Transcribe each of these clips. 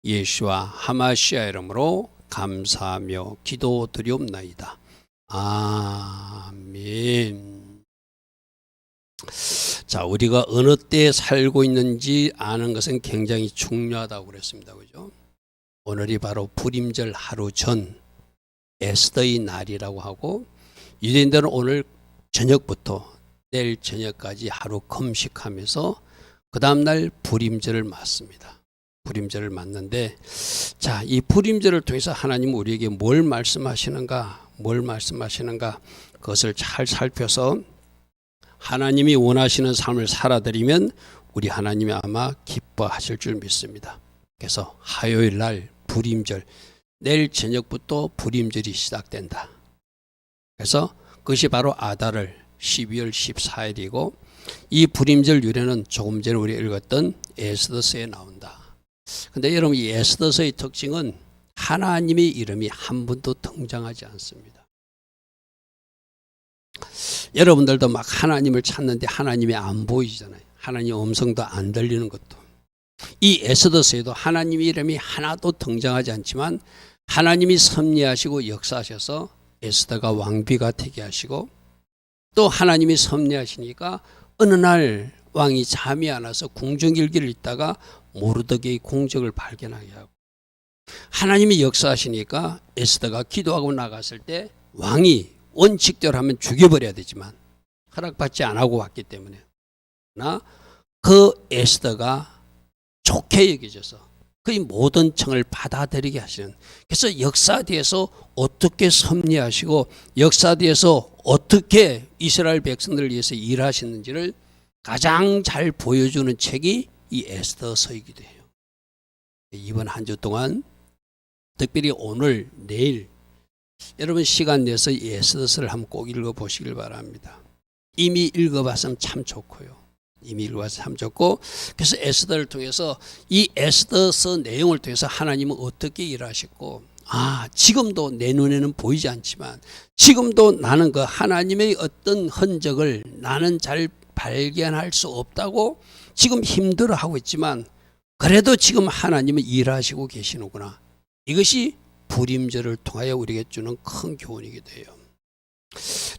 예수와 하마시아 이름으로 감사하며 기도드리옵나이다. 아멘. 자, 우리가 어느 때에 살고 있는지 아는 것은 굉장히 중요하다고 그랬습니다. 그죠? 오늘이 바로 불임절 하루 전 에스더의 날이라고 하고, 유대인들은 오늘 저녁부터 내일 저녁까지 하루 금식하면서 그 다음날 불임절을 맞습니다. 불임절을 맞는데, 자, 이 불임절을 통해서 하나님은 우리에게 뭘 말씀하시는가, 그것을 잘 살펴서 하나님이 원하시는 삶을 살아드리면 우리 하나님이 아마 기뻐하실 줄 믿습니다. 그래서 화요일 날 불임절, 내일 저녁부터 불임절이 시작된다. 그래서 그것이 바로 아달을 12월 14일이고, 이 불임절 유래는 조금 전에 우리가 읽었던 에스더서에 나온다. 근데 여러분, 이 에스더서의 특징은 하나님의 이름이 한 번도 등장하지 않습니다. 여러분들도 막 하나님을 찾는데 하나님이 안 보이잖아요. 하나님 음성도 안 들리는 것도. 이 에스더서에도 하나님의 이름이 하나도 등장하지 않지만 하나님이 섭리하시고 역사하셔서 에스더가 왕비가 되게 하시고, 또 하나님이 섭리하시니까 어느 날 왕이 잠이 안 와서 궁정일기를 읽다가 모르드게의 공적을 발견하게 하고, 하나님이 역사하시니까 에스더가 기도하고 나갔을 때 왕이 원칙대로 하면 죽여버려야 되지만 허락받지 안 하고 왔기 때문에 그 에스더가 좋게 여겨져서 그의 모든 청을 받아들이게 하시는, 그래서 역사 뒤에서 어떻게 섭리하시고 역사 뒤에서 어떻게 이스라엘 백성들을 위해서 일하시는지를 가장 잘 보여주는 책이 이 에스더서이기도 해요. 이번 한 주 동안 특별히 오늘 내일 여러분 시간 내서 이 에스더서를 한번 꼭 읽어보시길 바랍니다. 이미 읽어봤으면 참 좋고요. 이미 읽어봐서 참 좋고, 그래서 에스더를 통해서 이 에스더서 내용을 통해서 하나님은 어떻게 일하셨고, 지금도 내 눈에는 보이지 않지만 지금도 나는 그 하나님의 어떤 흔적을 나는 잘 발견할 수 없다고 지금 힘들어하고 있지만 그래도 지금 하나님은 일하시고 계시는구나. 이것이 불임절을 통하여 우리에게 주는 큰 교훈이기도 해요.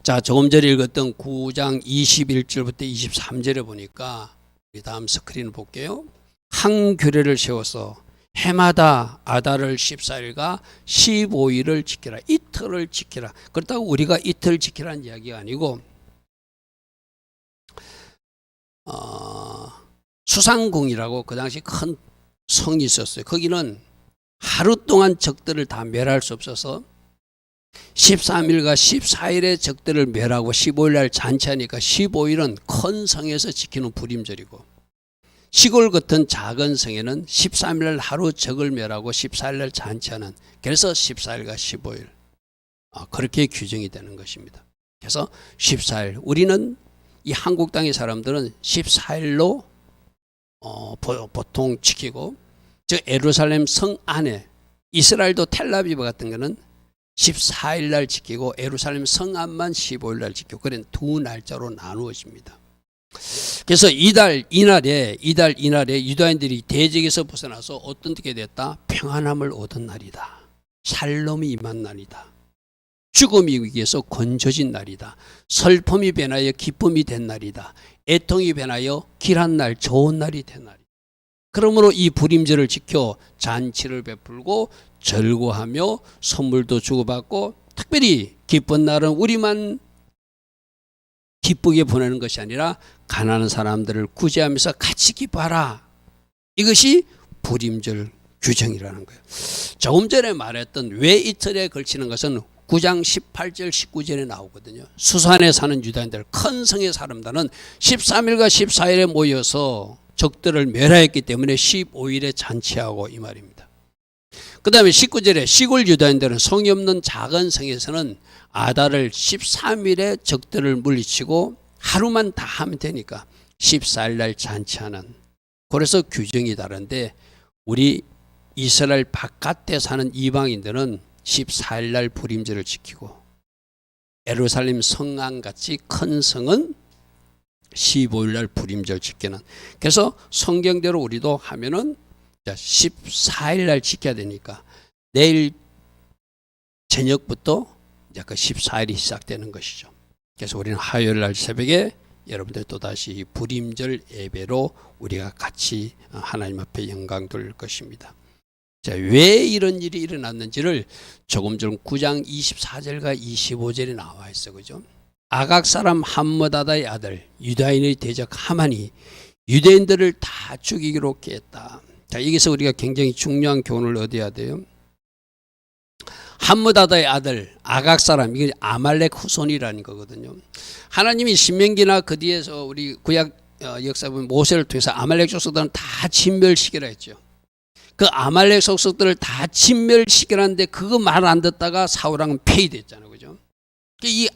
자, 조금 전에 읽었던 9장 21절부터 23절에 보니까, 우리 다음 스크린을 볼게요. 한 규례를 세워서 해마다 아달을 14일과 15일을 지키라. 이틀을 지키라. 그렇다고 우리가 이틀 지키라는 이야기가 아니고, 수상궁이라고 그 당시 큰 성이 있었어요. 거기는 하루 동안 적들을 다 멸할 수 없어서 13일과 14일에 적들을 멸하고 15일 날 잔치하니까 15일은 큰 성에서 지키는 불임절이고, 시골 같은 작은 성에는 13일 날 하루 적을 멸하고 14일 날 잔치하는, 그래서 14일과 15일 그렇게 규정이 되는 것입니다. 그래서 14일, 우리는 이 한국 땅의 사람들은 14일로 보통 지키고, 저 예루살렘 성 안에, 이스라엘도 텔라비브 같은 거는 14일 날 지키고 예루살렘 성 안만 15일 날 지키고, 그런 두 날짜로 나누어집니다. 그래서 이날에 유다인들이 대적에서 벗어나서 어떻게 됐다? 평안함을 얻은 날이다. 샬롬이 임한 날이다. 죽음이 위기에서 건져진 날이다. 슬픔이 변하여 기쁨이 된 날이다. 애통이 변하여 길한 날, 좋은 날이 된 날이다. 그러므로 이 불임절을 지켜 잔치를 베풀고 절구하며 선물도 주고받고, 특별히 기쁜 날은 우리만 기쁘게 보내는 것이 아니라 가난한 사람들을 구제하면서 같이 기뻐하라. 이것이 불임절 규정이라는 거예요. 조금 전에 말했던 왜 이틀에 걸치는 것은 9장 18절 19절에 나오거든요. 수산에 사는 유다인들, 큰 성의 사람들은 13일과 14일에 모여서 적들을 멸하였기 때문에 15일에 잔치하고, 이 말입니다. 그 다음에 19절에 시골 유다인들은 성이 없는 작은 성에서는 아달을 13일에 적들을 물리치고 하루만 다 하면 되니까 14일 날 잔치하는, 그래서 규정이 다른데, 우리 이스라엘 바깥에 사는 이방인들은 14일 날 불임절을 지키고, 예루살렘 성안같이 큰 성은 15일 날 불임절 지키는, 그래서 성경대로 우리도 하면은 자, 14일 날 지켜야 되니까 내일 저녁부터 이제 그 14일이 시작되는 것이죠. 그래서 우리는 화요일 날 새벽에 여러분들 또다시 불임절 예배로 우리가 같이 하나님 앞에 영광 돌릴 것입니다. 자, 왜 이런 일이 일어났는지를 조금 전 9장 24절과 25절에 나와 있어. 그죠? 아각 사람 함므다다의 아들 유다인의 대적 하만이 유대인들을 다 죽이기로 깼다. 자, 여기서 우리가 굉장히 중요한 교훈을 얻어야 돼요. 함므다다의 아들 아각 사람, 이게 아말렉 후손이라는 거거든요. 하나님이 신명기나 그 뒤에서 우리 구약 역사 보면 모세를 통해서 아말렉 족속들은 다 진멸시키라 했죠. 그 아말렉 족속들을 다 진멸시키라는데 그거 말 안 듣다가 사울왕은 폐위됐잖아요. 그죠?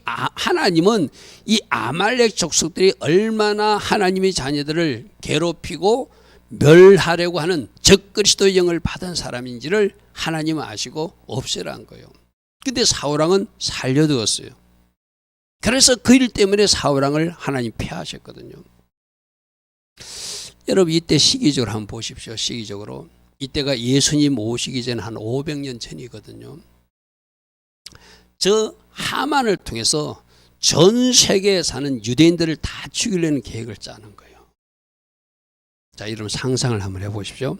하나님은 이 아말렉 족속들이 얼마나 하나님의 자녀들을 괴롭히고 멸하려고 하는 적그리스도의 영을 받은 사람인지를 하나님은 아시고 없애라는 거예요. 근데 사울왕은 살려두었어요. 그래서 그 일 때문에 사울왕을 하나님 폐하셨거든요. 여러분 이때 시기적으로 한번 보십시오. 시기적으로 이때가 예수님 오시기 전 한 500년 전이거든요. 저 하만을 통해서 전 세계에 사는 유대인들을 다 죽이려는 계획을 짜는 거예요. 자, 여러분 상상을 한번 해보십시오.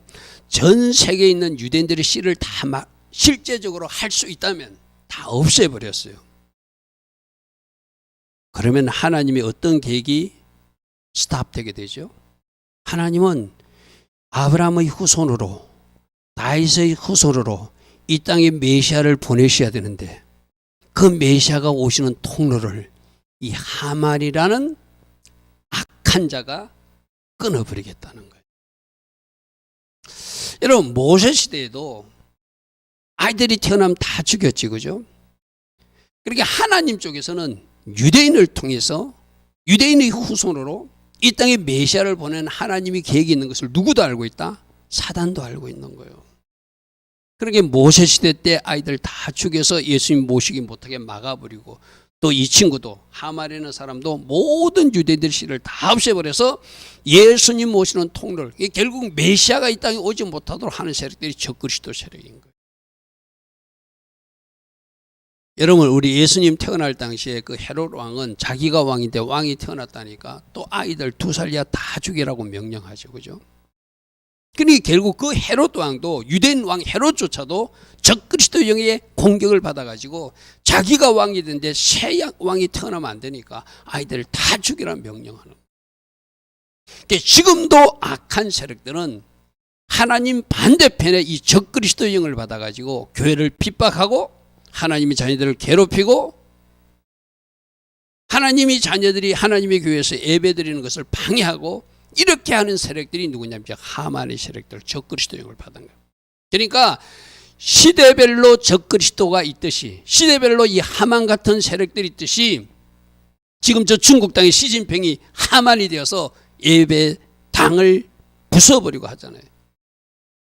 전 세계에 있는 유대인들의 씨를 다 실제적으로 할 수 있다면 다 없애버렸어요. 그러면 하나님의 어떤 계획이 스탑되게 되죠? 하나님은 아브라함의 후손으로 다윗의 후손으로 이 땅에 메시아를 보내셔야 되는데 그 메시아가 오시는 통로를 이 하만이라는 악한 자가 끊어버리겠다는 거예요. 여러분 모세 시대에도 아이들이 태어나면 다 죽였지, 그죠? 그러니까 하나님 쪽에서는 유대인을 통해서 유대인의 후손으로 이 땅에 메시아를 보내는 하나님이 계획이 있는 것을 누구도 알고 있다? 사단도 알고 있는 거예요. 그러니까 모세 시대 때 아이들 다 죽여서 예수님 모시기 못하게 막아버리고 또 이 친구도 하만이라는 사람도 모든 유대인들 씨를 다 없애버려서 예수님 모시는 통로를, 결국 메시아가 이 땅에 오지 못하도록 하는 세력들이 적그리스도 세력인 거예요. 여러분 우리 예수님 태어날 당시에 그 헤롯 왕은 자기가 왕인데 왕이 태어났다니까 또 아이들 2살 이하 다 죽이라고 명령하죠. 그죠? 그러니 결국 그 헤롯 왕도 유대인 왕 헤롯조차도 적그리스도 영의 공격을 받아가지고 자기가 왕이 되는데 새 왕이 태어나면 안 되니까 아이들을 다 죽이라는 명령하는 거예요. 그러니까 지금도 악한 세력들은 하나님 반대편에 이 적그리스도 영을 받아가지고 교회를 핍박하고 하나님의 자녀들을 괴롭히고 하나님의 자녀들이 하나님의 교회에서 예배드리는 것을 방해하고 이렇게 하는 세력들이 누구냐면 하만의 세력들, 적그리스도 영을 받은 거예요. 그러니까 시대별로 적그리스도가 있듯이 시대별로 이 하만 같은 세력들이 있듯이 지금 저 중국 땅의 시진핑이 하만이 되어서 예배당을 부숴버리고 하잖아요.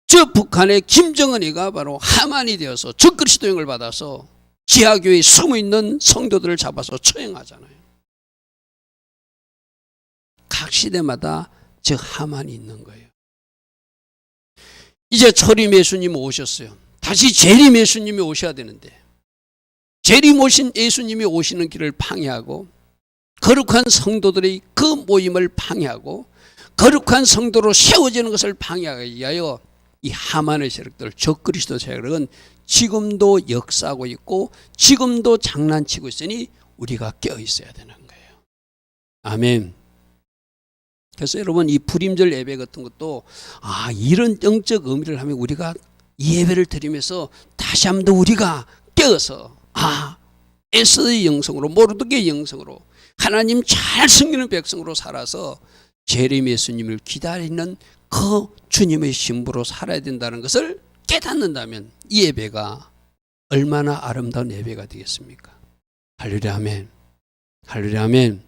저 북한의 김정은이가 바로 하만이 되어서 적그리스도 영을 받아서 지하교회에 숨어있는 성도들을 잡아서 처형하잖아요. 각 시대마다 저 하만이 있는 거예요. 이제 초림 예수님 오셨어요. 다시 재림 예수님이 오셔야 되는데 재림 오신 예수님이 오시는 길을 방해하고 거룩한 성도들의 그 모임을 방해하고 거룩한 성도로 세워지는 것을 방해하기 위하여 이 하만의 세력들, 적그리스도 세력은 지금도 역사하고 있고 지금도 장난치고 있으니 우리가 깨어 있어야 되는 거예요. 아멘. 그래서 여러분 이 불임절 예배 같은 것도 이런 영적 의미를 하면 우리가 이 예배를 드리면서 다시 한번 더 우리가 깨어서 에스더의 영성으로 모르드게의 영성으로 하나님 잘 섬기는 백성으로 살아서 재림 예수님을 기다리는 그 주님의 신부로 살아야 된다는 것을 깨닫는다면 이 예배가 얼마나 아름다운 예배가 되겠습니까? 할렐루야 아멘. 할렐루야 아멘.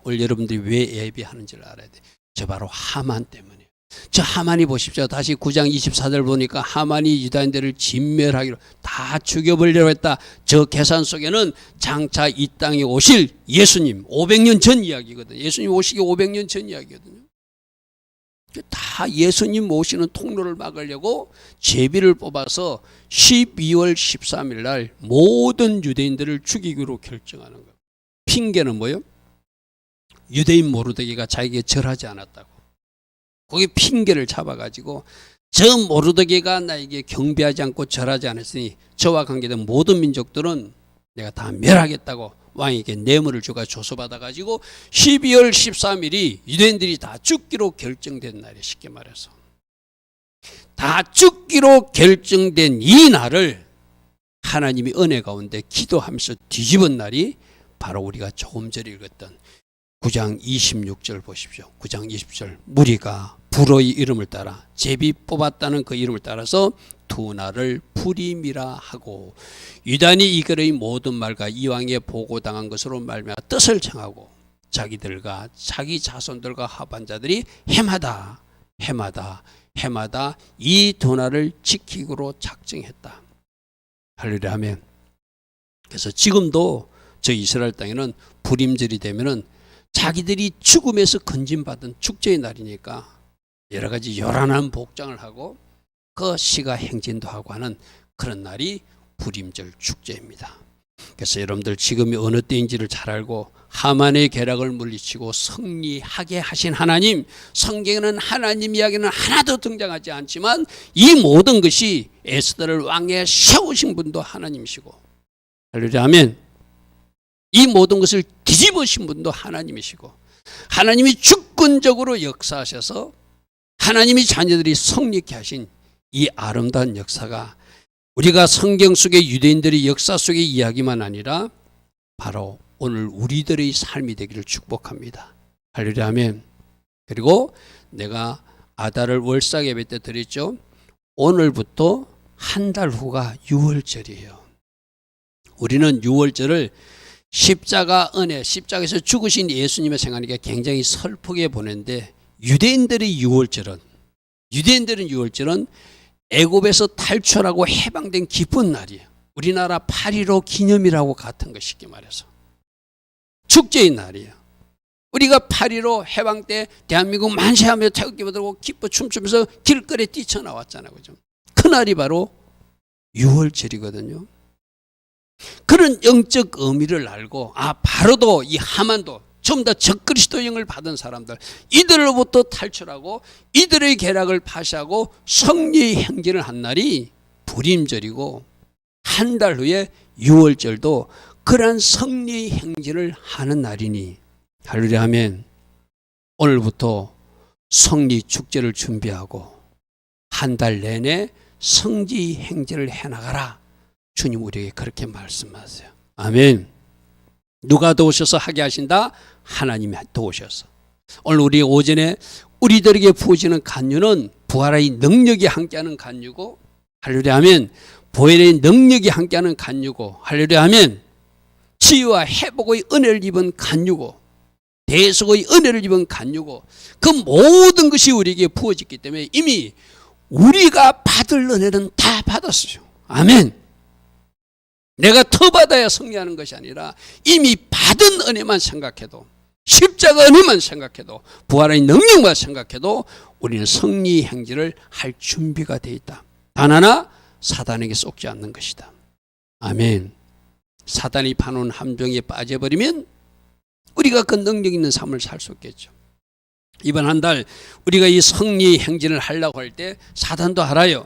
오늘 여러분들이 왜 예배하는지를 알아야 돼. 저 바로 하만 때문에. 저 하만이 보십시오. 다시 9장 24절 보니까 하만이 유다인들을 진멸하기로 다 죽여버리려고 했다. 저 계산 속에는 장차 이 땅에 오실 예수님 500년 전 이야기거든요. 예수님 오시기 500년 전 이야기거든요. 다 예수님 모시는 통로를 막으려고 제비를 뽑아서 12월 13일 날 모든 유대인들을 죽이기로 결정하는 거예요. 핑계는 뭐예요? 유대인 모르드게가 자기에게 절하지 않았다고. 거기 핑계를 잡아가지고 저 모르드게가 나에게 경배하지 않고 절하지 않았으니 저와 관계된 모든 민족들은 내가 다 멸하겠다고 왕에게 뇌물을 주가 조서받아가지고 12월 13일이 유대인들이 다 죽기로 결정된 날이에요. 쉽게 말해서 다 죽기로 결정된 이 날을 하나님이 은혜 가운데 기도하면서 뒤집은 날이 바로 우리가 조금 전에 읽었던 9장 26절 보십시오. 9장 20절 무리가 불의 이름을 따라 제비 뽑았다는 그 이름을 따라서 두 날을 불임이라 하고 유단이 이거의 모든 말과 이왕에 보고당한 것으로 말미암아 뜻을 청하고 자기들과 자기 자손들과 합한 자들이 해마다 이 두 날을 지키기로 작정했다. 할렐루야 하면 그래서 지금도 저 이스라엘 땅에는 불임절이 되면은 자기들이 죽음에서 건진받은 축제의 날이니까 여러 가지 요란한 복장을 하고 그 시가 행진도 하고 하는 그런 날이 불임절 축제입니다. 그래서 여러분들 지금이 어느 때인지를 잘 알고 하만의 계략을 물리치고 승리하게 하신 하나님, 성경에는 하나님 이야기는 하나도 등장하지 않지만 이 모든 것이 에스더를 왕에 세우신 분도 하나님이시고 할렐루야 아멘. 이 모든 것을 뒤집으신 분도 하나님이시고 하나님이 주권적으로 역사하셔서 하나님이 자녀들이 성립케 하신 이 아름다운 역사가 우리가 성경 속의 유대인들의 역사 속의 이야기만 아니라 바로 오늘 우리들의 삶이 되기를 축복합니다. 할렐루야 아멘. 그리고 내가 아달을 월삭 예배 때 드렸죠. 오늘부터 한 달 후가 유월절이에요. 우리는 유월절을 십자가 은혜, 십자가에서 죽으신 예수님의 생각하니까 굉장히 슬프게 보는데 유대인들의 유월절은 애굽에서 탈출하고 해방된 기쁜 날이에요. 우리나라 8.15 기념이라고 같은 거 쉽게 말해서 축제의 날이에요. 우리가 8.15 해방 때 대한민국 만세하며 태극기 들고 기뻐 춤추면서 길거리에 뛰쳐나왔잖아요. 그죠? 그날이 바로 유월절이거든요. 그런 영적 의미를 알고 바로도 이 하만도 전부 다 적그리스도형을 받은 사람들 이들로부터 탈출하고 이들의 계략을 파시하고 승리의 행진을 한 날이 불임절이고 한 달 후에 유월절도 그러한 승리의 행진을 하는 날이니 할렐루야 하면 오늘부터 승리 축제를 준비하고 한 달 내내 승리 행진을 해나가라. 주님 우리에게 그렇게 말씀하세요. 아멘. 누가 도우셔서 하게 하신다? 하나님이 도우셔서. 오늘 우리 오전에 우리들에게 부어지는 간유는 부활의 능력이 함께하는 간유고 할렐루야 하면 보혈의 능력이 함께하는 간유고 할렐루야 하면 치유와 회복의 은혜를 입은 간유고 대속의 은혜를 입은 간유고 그 모든 것이 우리에게 부어졌기 때문에 이미 우리가 받을 은혜는 다 받았어요. 아멘. 내가 더 받아야 승리하는 것이 아니라 이미 받은 은혜만 생각해도 십자가 은혜만 생각해도 부활의 능력만 생각해도 우리는 승리 행진을 할 준비가 되어 있다. 단 하나 사단에게 속지 않는 것이다. 아멘. 사단이 파놓은 함정에 빠져버리면 우리가 그 능력 있는 삶을 살 수 없겠죠. 이번 한 달 우리가 이 승리 행진을 하려고 할 때 사단도 알아요.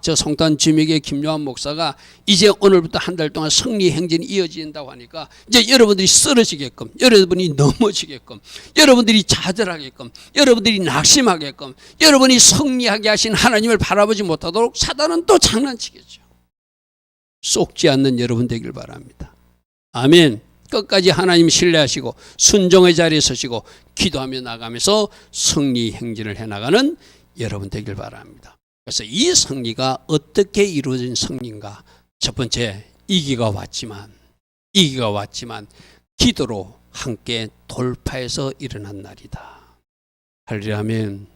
저 성탄 지맥의 김요한 목사가 이제 오늘부터 한 달 동안 승리 행진이 이어진다고 하니까 이제 여러분들이 쓰러지게끔, 여러분이 넘어지게끔, 여러분들이 좌절하게끔, 여러분들이 낙심하게끔, 여러분이 승리하게 하신 하나님을 바라보지 못하도록 사단은 또 장난치겠죠. 속지 않는 여러분 되길 바랍니다. 아멘. 끝까지 하나님 신뢰하시고 순종의 자리에 서시고 기도하며 나가면서 승리 행진을 해나가는 여러분 되길 바랍니다. 그래서 이 승리가 어떻게 이루어진 승리인가? 첫 번째, 이기가 왔지만 기도로 함께 돌파해서 일어난 날이다. 할렐루야 하면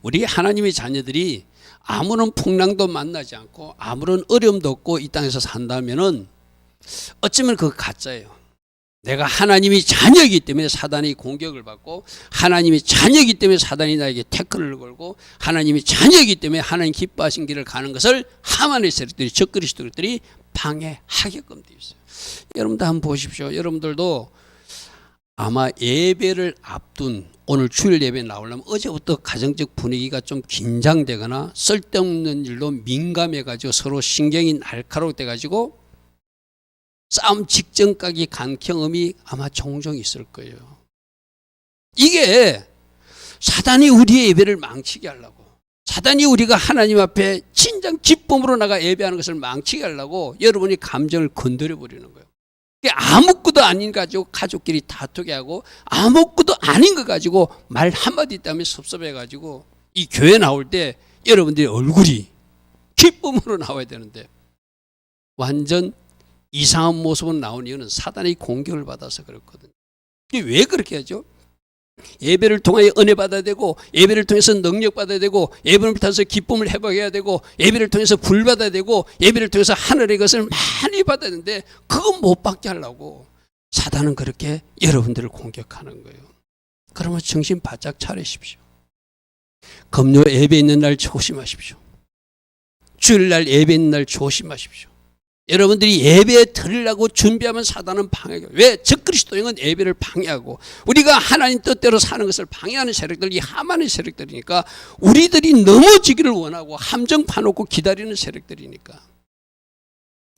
우리 하나님의 자녀들이 아무런 풍랑도 만나지 않고 아무런 어려움도 없고 이 땅에서 산다면은 어쩌면 그거 가짜예요. 내가 하나님이 자녀이기 때문에 사단이 공격을 받고, 하나님이 자녀이기 때문에 사단이 나에게 태클을 걸고, 하나님이 자녀이기 때문에 하나님 기뻐하신 길을 가는 것을 하만의 세력들이, 적그리스도들이 방해하게끔 되어 있어요. 여러분도 한번 보십시오. 여러분들도 아마 예배를 앞둔 오늘 주일 예배에 나오려면 어제부터 가정적 분위기가 좀 긴장되거나 쓸데없는 일로 민감해가지고 서로 신경이 날카롭돼가지고 싸움 직전까지 간 경험이 아마 종종 있을 거예요. 이게 사단이 우리의 예배를 망치게 하려고, 사단이 우리가 하나님 앞에 진정 기쁨으로 나가 예배하는 것을 망치게 하려고 여러분이 감정을 건드려 버리는 거예요. 아무것도 아닌 거 가지고 가족끼리 다투게 하고, 아무것도 아닌 거 가지고 말 한마디 때문에 섭섭해가지고 이 교회 나올 때 여러분들의 얼굴이 기쁨으로 나와야 되는데 완전 이상한 모습으로 나온 이유는 사단의 공격을 받아서 그렇거든요. 왜 그렇게 하죠? 예배를 통하여 은혜 받아야 되고, 예배를 통해서 능력 받아야 되고, 예배를 통해서 기쁨을 회복해야 되고, 예배를 통해서 불 받아야 되고, 예배를 통해서 하늘의 것을 많이 받아야 되는데 그건 못 받게 하려고 사단은 그렇게 여러분들을 공격하는 거예요. 그러면 정신 바짝 차리십시오. 금요 예배 있는 날 조심하십시오. 주일날 예배 있는 날 조심하십시오. 여러분들이 예배 드리려고 준비하면 사단은 방해해요. 왜? 적그리스도형은 예배를 방해하고, 우리가 하나님 뜻대로 사는 것을 방해하는 세력들, 이 하만의 세력들이니까, 우리들이 넘어지기를 원하고 함정 파놓고 기다리는 세력들이니까.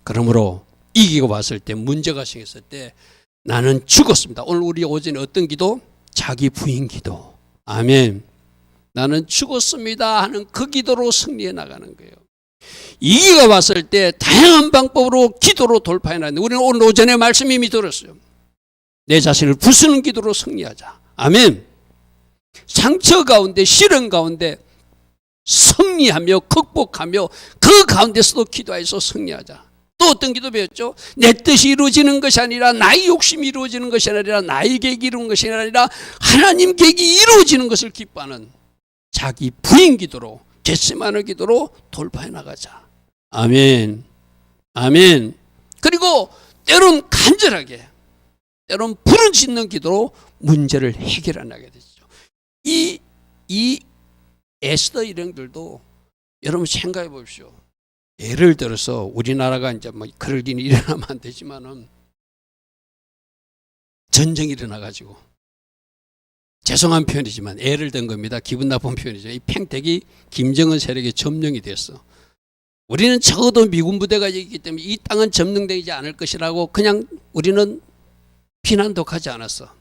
그러므로 이기고 왔을 때, 문제가 생겼을 때 나는 죽었습니다. 오늘 우리 오전에 어떤 기도? 자기 부인 기도. 아멘. 나는 죽었습니다 하는 그 기도로 승리해 나가는 거예요. 이기가 왔을 때 다양한 방법으로 기도로 돌파해 나가는데, 우리는 오늘 오전에 말씀 이미 들었어요. 내 자신을 부수는 기도로 승리하자. 아멘. 상처 가운데, 시련 가운데 승리하며 극복하며 그 가운데서도 기도해서 승리하자. 또 어떤 기도 배웠죠? 내 뜻이 이루어지는 것이 아니라, 나의 욕심이 이루어지는 것이 아니라, 나의 계획이 이루어지는 것이 아니라 하나님 계획이 이루어지는 것을 기뻐하는 자기 부인 기도로, 겟세마네 기도로 돌파해 나가자. 아멘. 아멘. 그리고 때론 간절하게, 때론 부르짖는 기도로 문제를 해결해 나가게 되죠. 이 에스더 일행들도 여러분 생각해 보십시오. 예를 들어서 우리나라가 이제 뭐 그럴 일이 일어나면 안 되지만은 전쟁이 일어나가지고, 죄송한 표현이지만 예를 든 겁니다. 기분 나쁜 표현이죠. 이 팽택이 김정은 세력에 점령이 됐어. 우리는 적어도 미군 부대가 있기 때문에 이 땅은 점령되지 않을 것이라고 그냥 우리는 피난도 가지 않았어.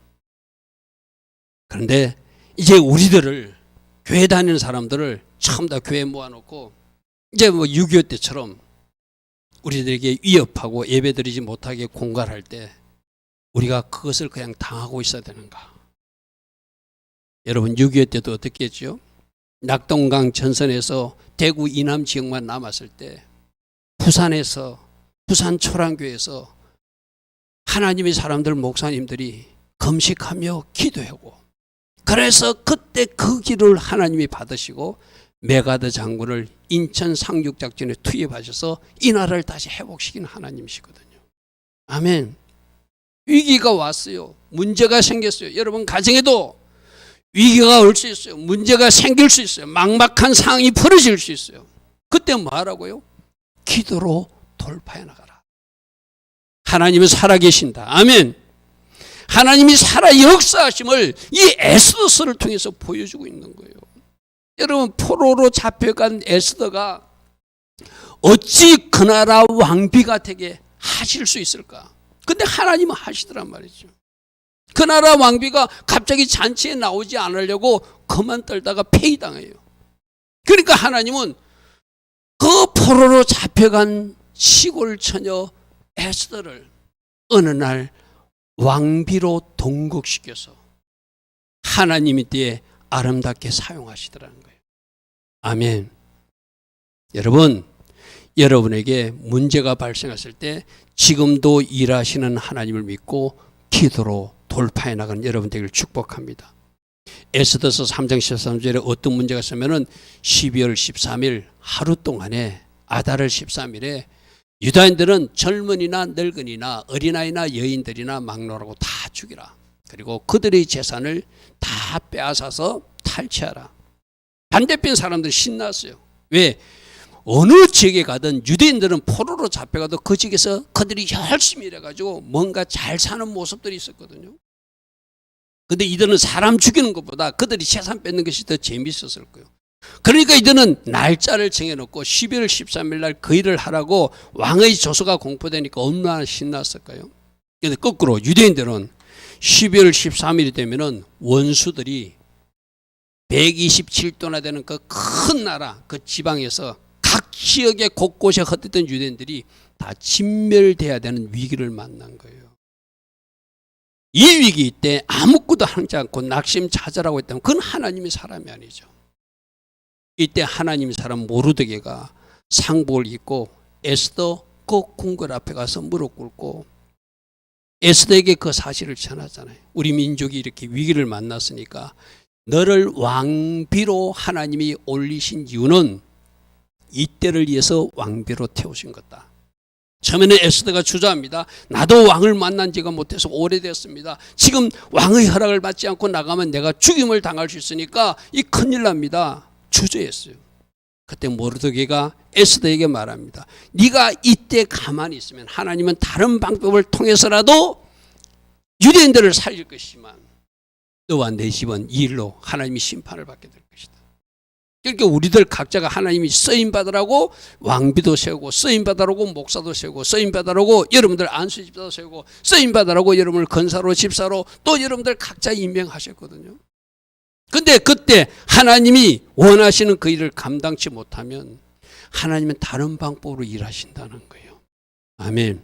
그런데 이제 우리들을, 교회 다니는 사람들을 처음 다 교회에 모아놓고 이제 뭐 6.25 때처럼 우리들에게 위협하고 예배드리지 못하게 공갈할 때 우리가 그것을 그냥 당하고 있어야 되는가? 여러분 6.25 때도 어떻게 했죠? 낙동강 전선에서 대구 이남 지역만 남았을 때 부산에서, 부산 초랑교에서 하나님의 사람들, 목사님들이 금식하며 기도하고, 그래서 그때 그 기도를 하나님이 받으시고 메가드 장군을 인천 상륙작전에 투입하셔서 이 나라를 다시 회복시킨 하나님이시거든요. 아멘. 위기가 왔어요. 문제가 생겼어요. 여러분 가정에도 위기가 올 수 있어요. 문제가 생길 수 있어요. 막막한 상황이 벌어질 수 있어요. 그때 뭐 하라고요? 기도로 돌파해 나가라. 하나님은 살아계신다. 아멘. 하나님이 살아 역사하심을 이 에스더서를 통해서 보여주고 있는 거예요. 여러분, 포로로 잡혀간 에스더가 어찌 그 나라 왕비가 되게 하실 수 있을까? 근데 하나님은 하시더란 말이죠. 그 나라 왕비가 갑자기 잔치에 나오지 않으려고 그만 떨다가 폐위당해요. 그러니까 하나님은 그 포로로 잡혀간 시골 처녀 에스더를 어느 날 왕비로 동극시켜서 하나님이 뒤에 아름답게 사용하시더라는 거예요. 아멘. 여러분, 여러분에게 문제가 발생했을 때 지금도 일하시는 하나님을 믿고 기도로 돌파해 나가는 여러분 되기를 축복합니다. 에스더서 3장 13절에 어떤 문제가 있으면은 12월 13일 하루 동안에, 아달월 13일에 유다인들은 젊은이나 늙은이나 어린아이나 여인들이나 막론하고 다 죽이라. 그리고 그들의 재산을 다 빼앗아서 탈취하라. 반대편 사람들이 신났어요. 왜? 어느 지역에 가든 유대인들은 포로로 잡혀가도 그 지역에서 그들이 열심히 일해가지고 뭔가 잘 사는 모습들이 있었거든요. 근데 이들은 사람 죽이는 것보다 그들이 재산 뺏는 것이 더 재밌었을 거예요. 그러니까 이들은 날짜를 정해놓고 12월 13일 날 그 일을 하라고 왕의 조서가 공포되니까 얼마나 신났을까요? 그런데 거꾸로 유대인들은 12월 13일이 되면은 원수들이 127도나 되는 그 큰 나라, 그 지방에서 각 지역의 곳곳에 흩어졌던 유대인들이 다 진멸돼야 되는 위기를 만난 거예요. 이 위기 때 아무것도 하지 않고 낙심 찾으라고 했다면 그건 하나님의 사람이 아니죠. 이때 하나님의 사람 모르드게가 상복을 입고 에스더 그 궁궐 앞에 가서 무릎 꿇고 에스더에게 그 사실을 전하잖아요. 우리 민족이 이렇게 위기를 만났으니까 너를 왕비로 하나님이 올리신 이유는 이때를 위해서 왕비로 태우신 거다. 처음에는 에스더가 주저합니다. 나도 왕을 만난 지가 못해서 오래됐습니다. 지금 왕의 허락을 받지 않고 나가면 내가 죽임을 당할 수 있으니까 이 큰일 납니다. 주저했어요. 그때 모르드게가 에스더에게 말합니다. 네가 이때 가만히 있으면 하나님은 다른 방법을 통해서라도 유대인들을 살릴 것이지만 너와 내 집은 이 일로 하나님이 심판을 받게 될 것이다. 그러니까 우리들 각자가 하나님이 쓰임받으라고 왕비도 세우고 쓰임받으라고 목사도 세우고 쓰임받으라고 여러분들 안수집사도 세우고 쓰임받으라고 여러분을 건사로 집사로 또 여러분들 각자 임명하셨거든요. 근데 그때 하나님이 원하시는 그 일을 감당치 못하면 하나님은 다른 방법으로 일하신다는 거예요. 아멘.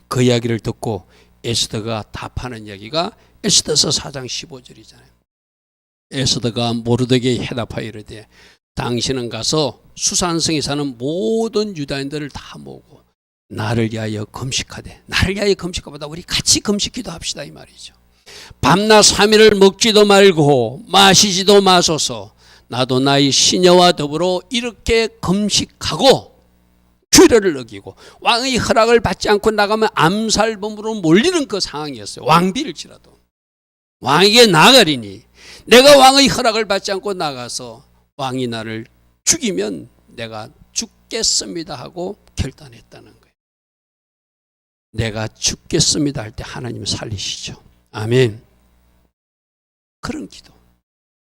그 이야기를 듣고 에스더가 답하는 이야기가 에스더서 4장 15절이잖아요. 에스더가 모르드게에 해답하여 이르되 당신은 가서 수산성에 사는 모든 유다인들을 다 모으고 나를 위하여 금식하되, 나를 위하여 금식하보다 우리 같이 금식 기도합시다 이 말이죠. 밤낮 3일을 먹지도 말고 마시지도 마소서. 나도 나의 시녀와 더불어 이렇게 금식하고 규례를 어기고 왕의 허락을 받지 않고 나가면 암살범으로 몰리는 그 상황이었어요. 왕비일지라도 왕에게 나가리니 내가 왕의 허락을 받지 않고 나가서 왕이 나를 죽이면 내가 죽겠습니다 하고 결단했다는 거예요. 내가 죽겠습니다 할 때 하나님 살리시죠. 아멘. 그런 기도.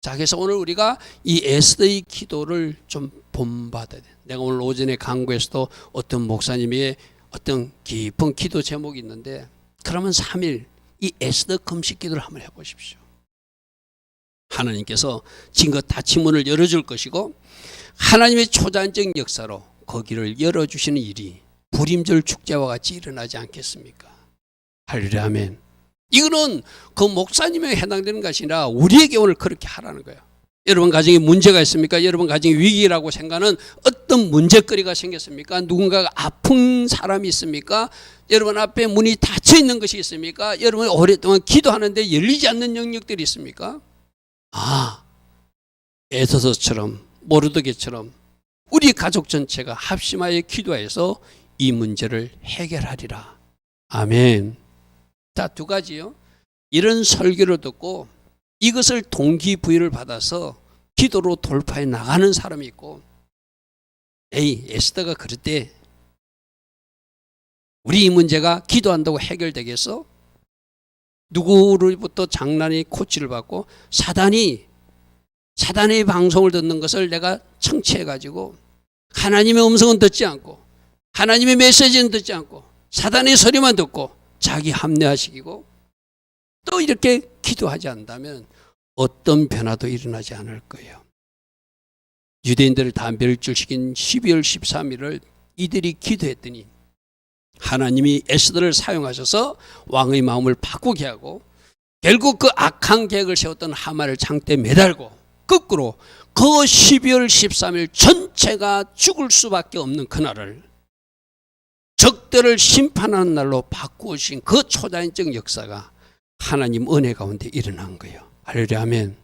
자, 그래서 오늘 우리가 이 에스더의 기도를 좀 본받아야 돼. 내가 오늘 오전에 강구에서도 어떤 목사님의 어떤 깊은 기도 제목이 있는데, 그러면 3일 이 에스더 금식 기도를 한번 해보십시오. 하나님께서 증거 닫힌 문을 열어줄 것이고 하나님의 초자연적 역사로 거기를 열어주시는 일이 불임절 축제와 같이 일어나지 않겠습니까? 할렐루야 아멘. 이거는 그 목사님에게 해당되는 것이 아니라 우리에게 오늘 그렇게 하라는 거예요. 여러분 가정에 문제가 있습니까? 여러분 가정에 위기라고 생각하는 어떤 문제거리가 생겼습니까? 누군가가 아픈 사람이 있습니까? 여러분 앞에 문이 닫혀 있는 것이 있습니까? 여러분 오랫동안 기도하는데 열리지 않는 영역들이 있습니까? 아, 에스더처럼 모르드게처럼 우리 가족 전체가 합심하여 기도해서 이 문제를 해결하리라. 아멘. 자, 두 가지요. 이런 설교를 듣고 이것을 동기부여를 받아서 기도로 돌파해 나가는 사람이 있고, 에이, 에스더가 그랬대. 우리 이 문제가 기도한다고 해결되겠어? 누구로부터 장난이 코치를 받고 사단의 방송을 듣는 것을 내가 청취해가지고 하나님의 음성은 듣지 않고 하나님의 메시지는 듣지 않고 사단의 소리만 듣고 자기 합리화시키고 또 이렇게 기도하지 않는다면 어떤 변화도 일어나지 않을 거예요. 유대인들을 다 멸절시킨 12월 13일을 이들이 기도했더니 하나님이 에스더를 사용하셔서 왕의 마음을 바꾸게 하고 결국 그 악한 계획을 세웠던 하만을 창대에 매달고 거꾸로 그 12월 13일 전체가 죽을 수밖에 없는 그날을 적들을 심판하는 날로 바꾸신 그 초자연적 역사가 하나님 은혜 가운데 일어난 거예요. 할렐루야 아멘.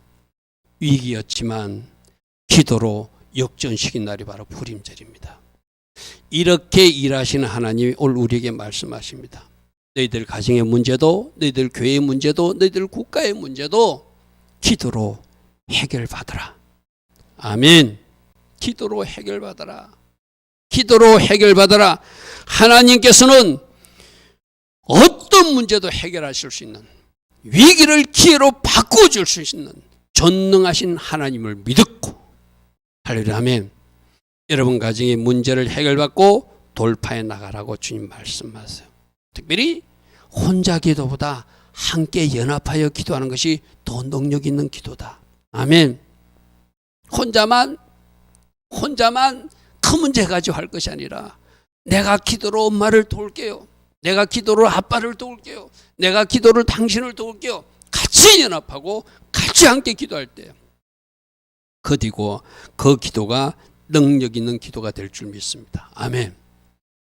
위기였지만 기도로 역전시킨 날이 바로 불임절입니다. 이렇게 일하시는 하나님이 오늘 우리에게 말씀하십니다. 너희들 가정의 문제도, 너희들 교회의 문제도, 너희들 국가의 문제도 기도로 해결받아라. 아멘. 기도로 해결받아라. 기도로 해결받아라. 하나님께서는 어떤 문제도 해결하실 수 있는, 위기를 기회로 바꿔줄 수 있는 전능하신 하나님을 믿고, 할렐루야, 아멘. 여러분 가정의 문제를 해결받고 돌파해 나가라고 주님 말씀하세요. 특별히 혼자 기도보다 함께 연합하여 기도하는 것이 더 능력 있는 기도다. 아멘. 혼자만 큰 문제 가지고 할 것이 아니라 내가 기도로 엄마를 도울게요. 내가 기도로 아빠를 도울게요. 내가 기도로 당신을 도울게요. 같이 연합하고 같이 함께 기도할 때 그리고 그 기도가 능력 있는 기도가 될 줄 믿습니다. 아멘.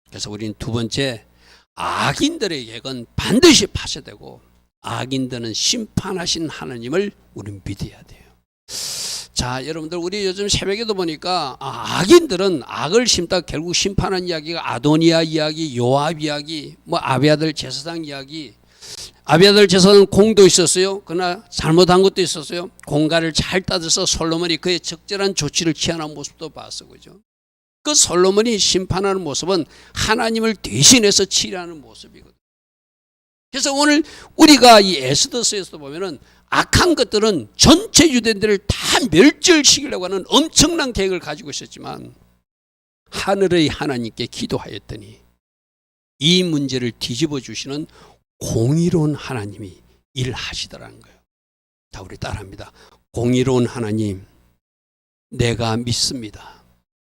그래서 우리는 두 번째, 악인들의 계획은 반드시 파쇄되고 악인들은 심판하신 하나님을 우리는 믿어야 돼요. 자, 여러분들 우리 요즘 새벽에도 보니까 악인들은 악을 심다 결국 심판한 이야기가 아도니아 이야기, 요압 이야기, 뭐 아비아들 제사장 이야기. 아비아들 제사장은 공도 있었어요. 그러나 잘못한 것도 있었어요. 공갈을 잘 따져서 솔로몬이 그의 적절한 조치를 취하는 모습도 봤어, 그죠? 그 솔로몬이 심판하는 모습은 하나님을 대신해서 치료하는 모습이거든요. 그래서 오늘 우리가 이 에스더서에서도 보면은 악한 것들은 전체 유대인들을 다 멸절시키려고 하는 엄청난 계획을 가지고 있었지만 하늘의 하나님께 기도하였더니 이 문제를 뒤집어 주시는 공의로운 하나님이 일하시더라는 거예요. 자, 우리 따라합니다. 공의로운 하나님, 내가 믿습니다.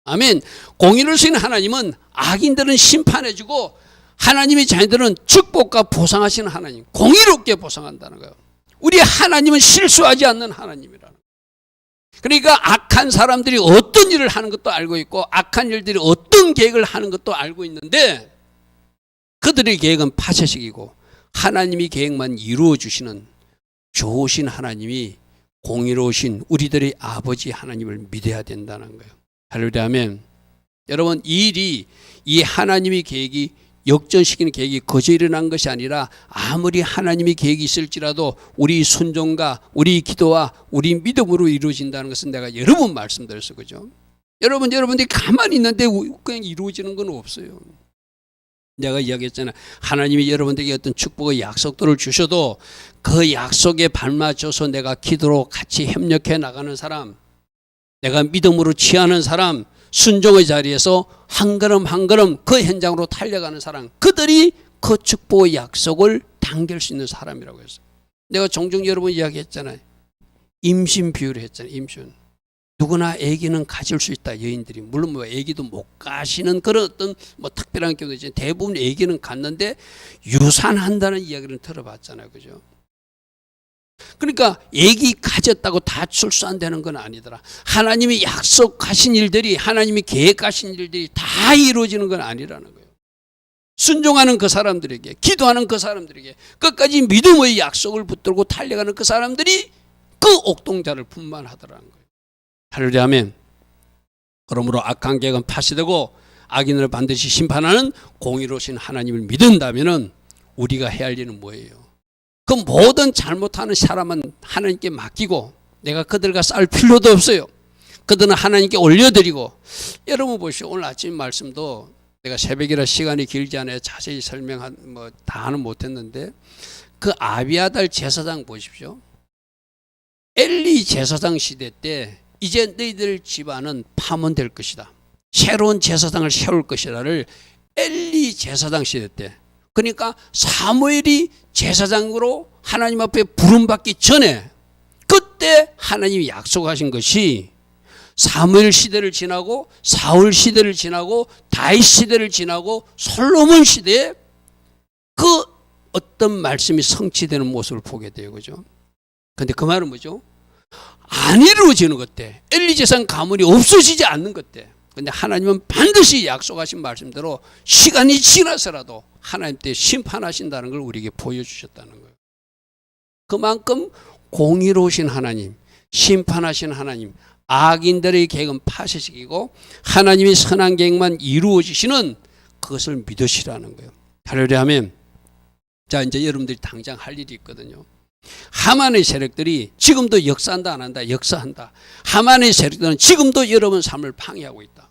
아멘. 공의로우신 하나님은 악인들은 심판해주고 하나님의 자녀들은 축복과 보상하시는 하나님, 공의롭게 보상한다는 거예요. 우리 하나님은 실수하지 않는 하나님이라는 거예요. 그러니까 악한 사람들이 어떤 일을 하는 것도 알고 있고 악한 일들이 어떤 계획을 하는 것도 알고 있는데 그들의 계획은 파쇄식이고 하나님이 계획만 이루어 주시는 좋으신 하나님이 공의로우신 우리들의 아버지 하나님을 믿어야 된다는 거예요. 할렐루야, 아멘. 여러분, 이 일이 이 하나님의 계획이 역전시키는 계획이 거저 일어난 것이 아니라 아무리 하나님의 계획이 있을지라도 우리 순종과 우리 기도와 우리 믿음으로 이루어진다는 것은 내가 여러 번 말씀드렸어요. 그죠? 여러분들이 가만히 있는데 그냥 이루어지는 건 없어요. 내가 이야기했잖아요. 하나님이 여러분들에게 어떤 축복의 약속들을 주셔도 그 약속에 발맞춰서 내가 기도로 같이 협력해 나가는 사람, 내가 믿음으로 취하는 사람, 순종의 자리에서 한 걸음 한 걸음 그 현장으로 달려가는 사람, 그들이 그 축복의 약속을 당길 수 있는 사람이라고 했어요. 내가 종종 여러분 이야기했잖아요. 임신 비유를 했잖아요. 임신. 누구나 아기는 가질 수 있다. 여인들이 물론 뭐 아기도 못 가시는 그런 어떤 뭐 특별한 경우도 있지만 대부분 아기는 갔는데 유산한다는 이야기를 들어봤잖아요. 그죠? 그러니까 아기 가졌다고 다 출산되는 건 아니더라. 하나님이 약속하신 일들이, 하나님이 계획하신 일들이 다 이루어지는 건 아니라는 거예요. 순종하는 그 사람들에게, 기도하는 그 사람들에게, 끝까지 믿음의 약속을 붙들고 달려가는 그 사람들이 그 옥동자를 분만하더라는 거예요. 할렐루야, 아멘. 그러므로 악한 계획은 파쇄되고 악인을 반드시 심판하는 공의로우신 하나님을 믿는다면은 우리가 해야 할 일은 뭐예요? 그 모든 잘못하는 사람은 하나님께 맡기고 내가 그들과 싸울 필요도 없어요. 그들은 하나님께 올려드리고. 여러분 보시오. 오늘 아침 말씀도 내가 새벽이라 시간이 길지 않아요. 자세히 다는 못했는데 그 아비아달 제사장 보십시오. 엘리 제사장 시대 때 이제 너희들 집안은 파문될 것이다. 새로운 제사장을 세울 것이다를 엘리 제사장 시대 때, 그러니까 사무엘이 제사장으로 하나님 앞에 부름받기 전에 그때 하나님이 약속하신 것이 사무엘 시대를 지나고 사울 시대를 지나고 다윗 시대를 지나고 솔로몬 시대에 그 어떤 말씀이 성취되는 모습을 보게 돼요. 그죠? 근데 그 말은 뭐죠? 안 이루어지는 것 때, 엘리 제사장 가문이 없어지지 않는 것 때, 근데 하나님은 반드시 약속하신 말씀대로 시간이 지나서라도 하나님 때 심판하신다는 걸 우리에게 보여주셨다는 거예요. 그만큼 공의로우신 하나님, 심판하신 하나님, 악인들의 계획은 파쇄시키고 하나님의 선한 계획만 이루어지시는 그것을 믿으시라는 거예요. 할렐루야 하면, 자 이제 여러분들이 당장 할 일이 있거든요. 하만의 세력들이 지금도 역사한다 안 한다? 역사한다. 하만의 세력들은 지금도 여러분 삶을 방해하고 있다.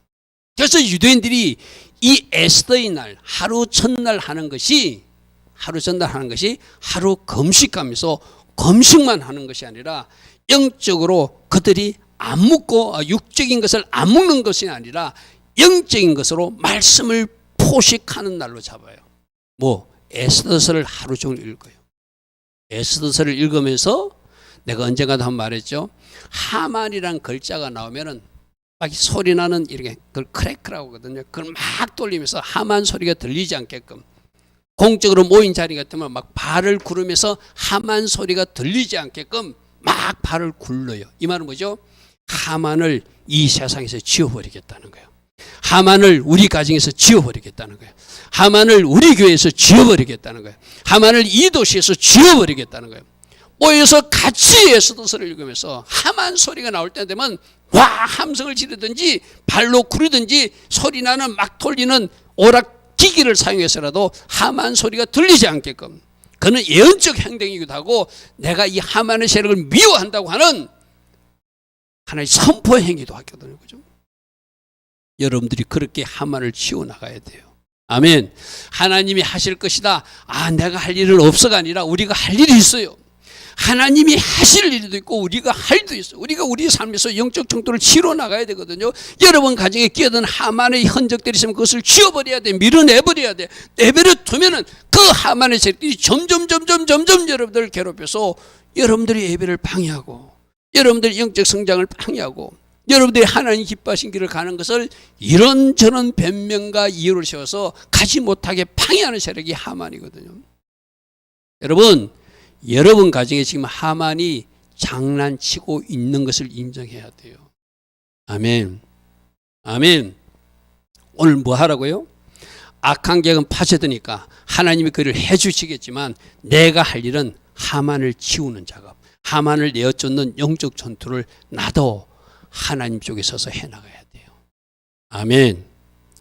그래서 유대인들이 이 에스더의 날, 하루 첫날 하는 것이 하루 금식하면서 금식만 하는 것이 아니라 영적으로 그들이 안 먹고 육적인 것을 안 먹는 것이 아니라 영적인 것으로 말씀을 포식하는 날로 잡아요. 뭐 에스더서를 하루 종일 읽어요. 에스더서를 읽으면서 내가 언젠가도 한 번 말했죠. 하만이란 글자가 나오면은 막 소리 나는 이렇게 그걸 크래크라고 하거든요. 그걸 막 돌리면서 하만 소리가 들리지 않게끔, 공적으로 모인 자리 같으면 막 발을 구르면서 하만 소리가 들리지 않게끔 막 발을 굴러요. 이 말은 뭐죠? 하만을 이 세상에서 지워버리겠다는 거예요. 하만을 우리 가정에서 지워버리겠다는 거예요. 하만을 우리 교회에서 지워버리겠다는 거예요. 하만을 이 도시에서 지워버리겠다는 거예요. 모여서 같이 에스더서를 읽으면서 하만 소리가 나올 때 되면 와 함성을 지르든지 발로 구르든지 소리 나는 막 돌리는 오락기기를 사용해서라도 하만 소리가 들리지 않게끔, 그는 예언적 행동이기도 하고 내가 이 하만의 세력을 미워한다고 하는 하나의 선포 행위도 하거든요. 그죠? 여러분들이 그렇게 하만을 치워나가야 돼요. 아멘. 하나님이 하실 것이다. 내가 할 일은 없어가 아니라 우리가 할 일이 있어요. 하나님이 하실 일도 있고 우리가 할 일도 있어요. 우리가 우리 삶에서 영적 정도를 치러 나가야 되거든요. 여러분 가정에 끼어든 하만의 흔적들이 있으면 그것을 지워버려야 돼. 밀어내버려야 돼. 내버려 두면은 그 하만의 세력들이 점점 여러분들을 괴롭혀서 여러분들이 예배를 방해하고 여러분들의 영적 성장을 방해하고 여러분들이 하나님 기뻐하신 길을 가는 것을 이런저런 변명과 이유를 세워서 가지 못하게 방해하는 세력이 하만이거든요. 여러분 가정에 지금 하만이 장난치고 있는 것을 인정해야 돼요. 아멘. 아멘. 오늘 뭐 하라고요? 악한 계획은 파쇄되니까 하나님이 그를 해주시겠지만 내가 할 일은 하만을 치우는 작업, 하만을 내어쫓는 영적 전투를 나도 하나님 쪽에 서서 해나가야 돼요. 아멘.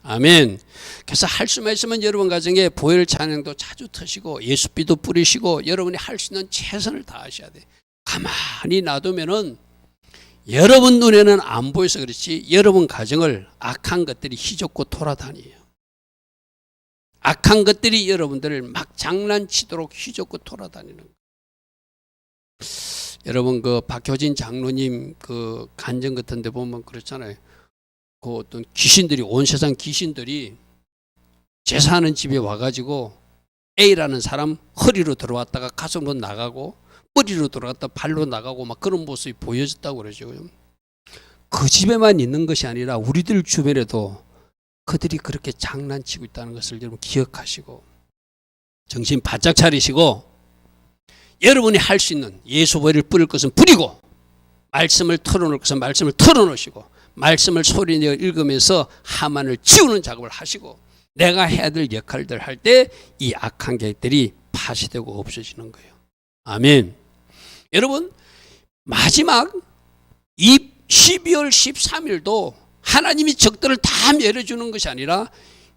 아멘. 그래서 할 수만 있으면 여러분 가정에 보혈 찬양도 자주 트시고 예수비도 뿌리시고 여러분이 할 수 있는 최선을 다하셔야 돼요. 가만히 놔두면은 여러분 눈에는 안 보여서 그렇지 여러분 가정을 악한 것들이 휘젓고 돌아다녀요. 악한 것들이 여러분들을 막 장난치도록 휘젓고 돌아다니는 거예요. 여러분 그 박효진 장로님 그 간증 같은 데 보면 그렇잖아요. 그 어떤 귀신들이, 온 세상 귀신들이 제사하는 집에 와가지고 A라는 사람 허리로 들어왔다가 가슴으로 나가고 머리로 들어갔다 발로 나가고 막 그런 모습이 보여졌다고 그러죠. 그 집에만 있는 것이 아니라 우리들 주변에도 그들이 그렇게 장난치고 있다는 것을 여러분 기억하시고 정신 바짝 차리시고 여러분이 할 수 있는 예수 보혈을 뿌릴 것은 뿌리고 말씀을 털어놓을 것은 말씀을 털어놓으시고 말씀을 소리내어 읽으면서 하만을 지우는 작업을 하시고 내가 해야 될 역할들 할 때 이 악한 계획들이 파쇄되고 없어지는 거예요. 아멘. 여러분 마지막 이 12월 13일도 하나님이 적들을 다 멸해주는 것이 아니라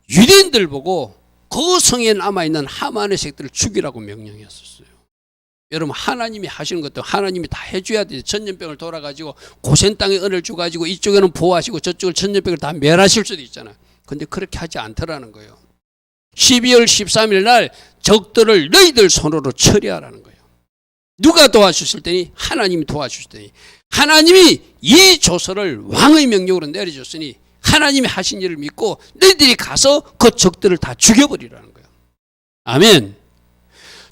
유대인들 보고 그 성에 남아있는 하만의 색들을 죽이라고 명령했었어요. 여러분 하나님이 하시는 것도 하나님이 다 해줘야 돼요. 천년병을 돌아가지고 고센 땅에 은을 주가지고 이쪽에는 보호하시고 저쪽을 천년병을 다 멸하실 수도 있잖아요. 근데 그렇게 하지 않더라는 거예요. 12월 13일 날 적들을 너희들 손으로 처리하라는 거예요. 누가 도와주실 테니? 하나님이 도와주실 테니. 하나님이 이 조서를 왕의 명령으로 내려줬으니 하나님이 하신 일을 믿고 너희들이 가서 그 적들을 다 죽여버리라는 거예요. 아멘.